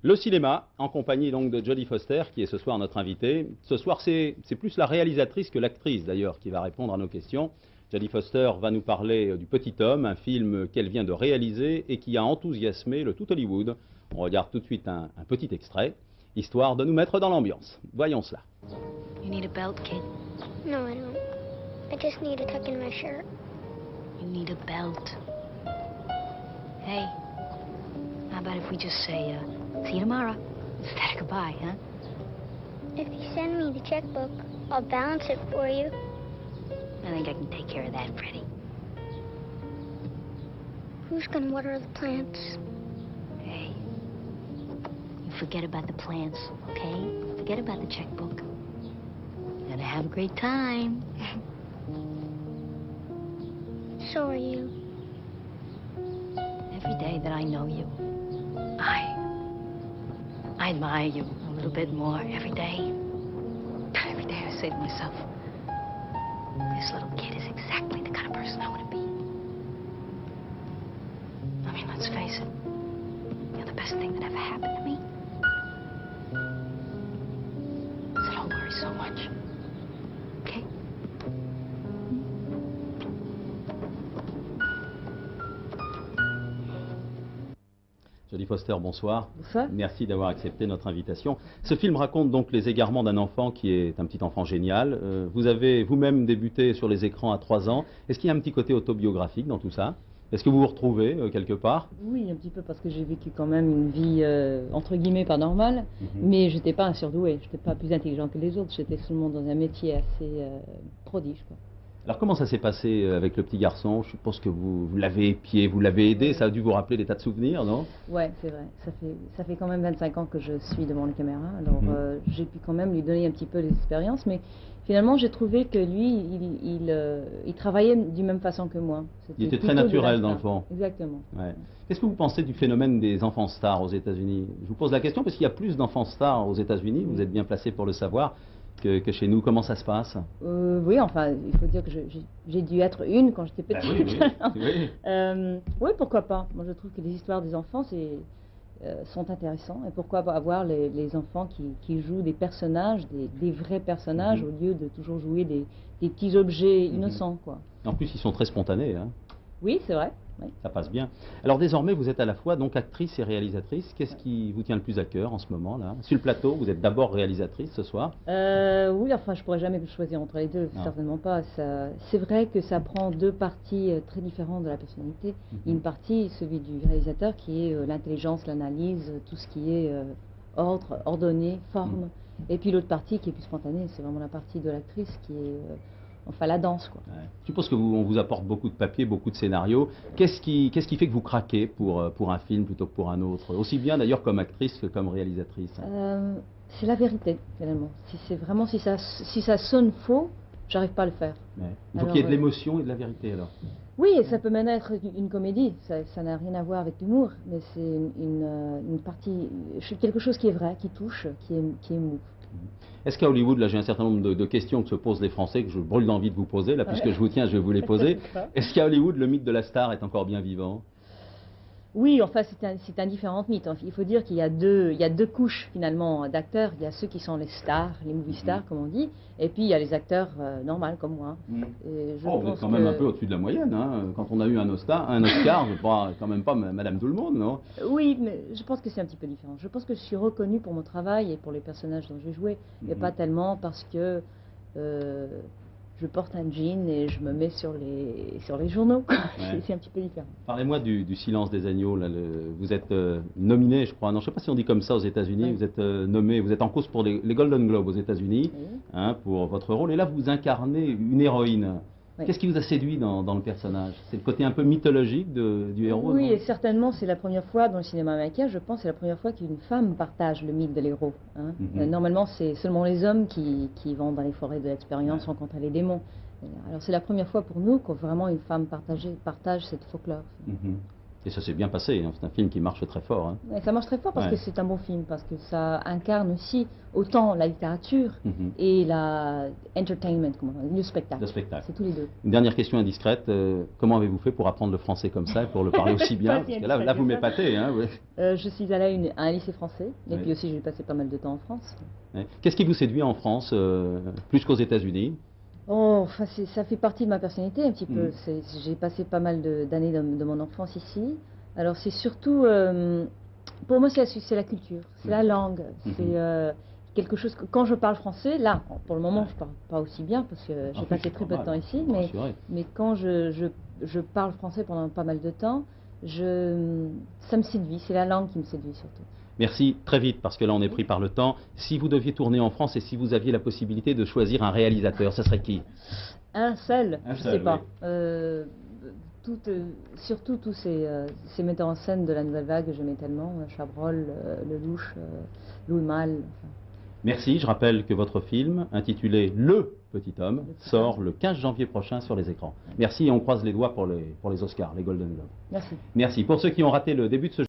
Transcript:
Le cinéma, en compagnie donc de Jodie Foster, qui est ce soir notre invitée. Ce soir, c'est plus la réalisatrice que l'actrice d'ailleurs qui va répondre à nos questions. Jodie Foster va nous parler du Petit Homme, un film qu'elle vient de réaliser et qui a enthousiasmé le tout Hollywood. On regarde tout de suite un petit extrait, histoire de nous mettre dans l'ambiance. Voyons cela. You need a belt, kid? No, I don't. I just need to tuck in my shirt. You need a belt. Hey, how about if we just say, see you tomorrow, instead of goodbye, huh? If you send me the checkbook, I'll balance it for you. I think I can take care of that, Freddie. Who's gonna water the plants? Hey, you forget about the plants, okay? Forget about the checkbook. You're gonna have a great time. So are you. Every day that I know you, I admire you a little bit more every day. Every day I say to myself, this little kid is exactly the kind of person I want to be. I mean, let's face it, you're the best thing that ever happened to me. So don't worry so much, okay? Jodie Foster, bonsoir. Bonsoir. Merci d'avoir accepté notre invitation. Ce film raconte donc les égarements d'un enfant qui est un petit enfant génial. Vous avez vous-même débuté sur les écrans à 3 ans. Est-ce qu'il y a un petit côté autobiographique dans tout ça? Est-ce que vous vous retrouvez quelque part? Oui, un petit peu, parce que j'ai vécu quand même une vie, entre guillemets, pas normale, mais je n'étais pas un surdoué, je n'étais pas plus intelligent que les autres, j'étais seulement dans un métier assez prodige, quoi. Alors comment ça s'est passé avec le petit garçon? Je suppose que vous l'avez épié, vous l'avez aidé, ça a dû vous rappeler des tas de souvenirs, non? Ouais, c'est vrai, ça fait quand même 25 ans que je suis devant les caméras, alors j'ai pu quand même lui donner un petit peu d'expérience, mais finalement j'ai trouvé que lui, il travaillait du même façon que moi. Il était très naturel dans le fond. Exactement. Ouais. Qu'est-ce que vous pensez du phénomène des enfants stars aux États-Unis? Je vous pose la question parce qu'il y a plus d'enfants stars aux États-Unis, vous êtes bien placé pour le savoir, que chez nous. Comment ça se passe? Oui, enfin, il faut dire que j'ai dû être une quand j'étais petite. Oui. Oui, pourquoi pas. Moi, je trouve que les histoires des enfants sont intéressants. Et pourquoi pas avoir les enfants qui jouent des personnages, des vrais personnages, au lieu de toujours jouer des petits objets innocents, quoi. En plus, ils sont très spontanés, hein. Oui, c'est vrai. Oui. Ça passe bien. Alors désormais, vous êtes à la fois donc actrice et réalisatrice. Qu'est-ce qui vous tient le plus à cœur en ce moment là? Sur le plateau, vous êtes d'abord réalisatrice ce soir. Oui, enfin, je pourrais jamais choisir entre les deux, certainement pas. C'est vrai que ça prend deux parties très différentes de la personnalité. Une partie, celui du réalisateur, qui est l'intelligence, l'analyse, tout ce qui est ordre, ordonné, forme. Et puis l'autre partie qui est plus spontanée, c'est vraiment la partie de l'actrice qui est enfin la danse, quoi. Ouais. Je suppose qu'on vous apporte beaucoup de papiers, beaucoup de scénarios. Qu'est-ce qui fait que vous craquez pour un film plutôt que pour un autre? Aussi bien d'ailleurs comme actrice que comme réalisatrice. C'est la vérité, finalement. Si ça sonne faux, j'arrive pas à le faire. Ouais. Il faut qu'il y ait de l'émotion et de la vérité alors. Oui, ça peut même être une comédie, ça n'a rien à voir avec l'humour, mais c'est une partie, quelque chose qui est vrai, qui touche, qui émoue. Est-ce qu'à Hollywood, là j'ai un certain nombre de questions que se posent les Français, que je brûle d'envie de vous poser, là puisque je vous tiens, je vais vous les poser. Est-ce qu'à Hollywood, le mythe de la star est encore bien vivant? Oui, enfin c'est un différent mythe. Il faut dire qu'il y a deux couches finalement d'acteurs. Il y a ceux qui sont les stars, les movie stars comme on dit, et puis il y a les acteurs normaux comme moi. Et vous êtes quand même un peu au-dessus de la moyenne, hein. Quand on a eu un Oscar, je crois quand même pas Madame Tout le Monde, non? Oui, mais je pense que c'est un petit peu différent. Je pense que je suis reconnue pour mon travail et pour les personnages dont j'ai joué, et pas tellement parce que je porte un jean et je me mets sur les journaux. Ouais. C'est un petit peu différent. Parlez-moi du Silence des agneaux. Là, vous êtes nominé, je crois, non, je ne sais pas si on dit comme ça aux États-Unis, vous êtes nommé, vous êtes en cause pour les Golden Globes aux États-Unis, hein, pour votre rôle. Et là, vous incarnez une héroïne. Qu'est-ce qui vous a séduit dans le personnage? C'est le côté un peu mythologique du héros? Oui, et certainement, c'est la première fois dans le cinéma américain, je pense, c'est la première fois qu'une femme partage le mythe de l'héros, hein. Normalement, c'est seulement les hommes qui vont dans les forêts de l'expérience rencontrer les démons. Alors, c'est la première fois pour nous que vraiment une femme partage cette folklore. Et ça s'est bien passé, hein. C'est un film qui marche très fort. Hein. Et ça marche très fort parce Ouais. que c'est un bon film, parce que ça incarne aussi autant la littérature et la entertainment, le spectacle. Le spectacle. C'est tous les deux. Une dernière question indiscrète, comment avez-vous fait pour apprendre le français comme ça et pour le parler aussi bien? Parce que là vous m'épatez. Hein, ouais. Je suis allée à un lycée français, et Oui. puis aussi j'ai passé pas mal de temps en France. Ouais. Qu'est-ce qui vous séduit en France, plus qu'aux États-Unis? Oh, enfin, ça fait partie de ma personnalité un petit peu. Mhm. J'ai passé pas mal d'années de mon enfance ici. Alors c'est surtout, pour moi c'est la culture, c'est la langue, c'est quelque chose que quand je parle français, là, pour le moment je parle pas aussi bien parce que j'ai passé très peu de temps ici, mais quand je parle français pendant pas mal de temps, ça me séduit, c'est la langue qui me séduit surtout. Merci, très vite, parce que là on est pris par le temps. Si vous deviez tourner en France et si vous aviez la possibilité de choisir un réalisateur, ça serait qui? Un seul, je sais pas. Oui. Surtout tous ces metteurs en scène de la nouvelle vague que j'aimais tellement, Chabrol, Lelouch, Louis Malle. Enfin. Merci, je rappelle que votre film, intitulé Le Petit Homme, sort le 15 janvier prochain sur les écrans. Merci et on croise les doigts pour les Oscars, les Golden Globes. Merci. Merci. Pour ceux qui ont raté le début de ce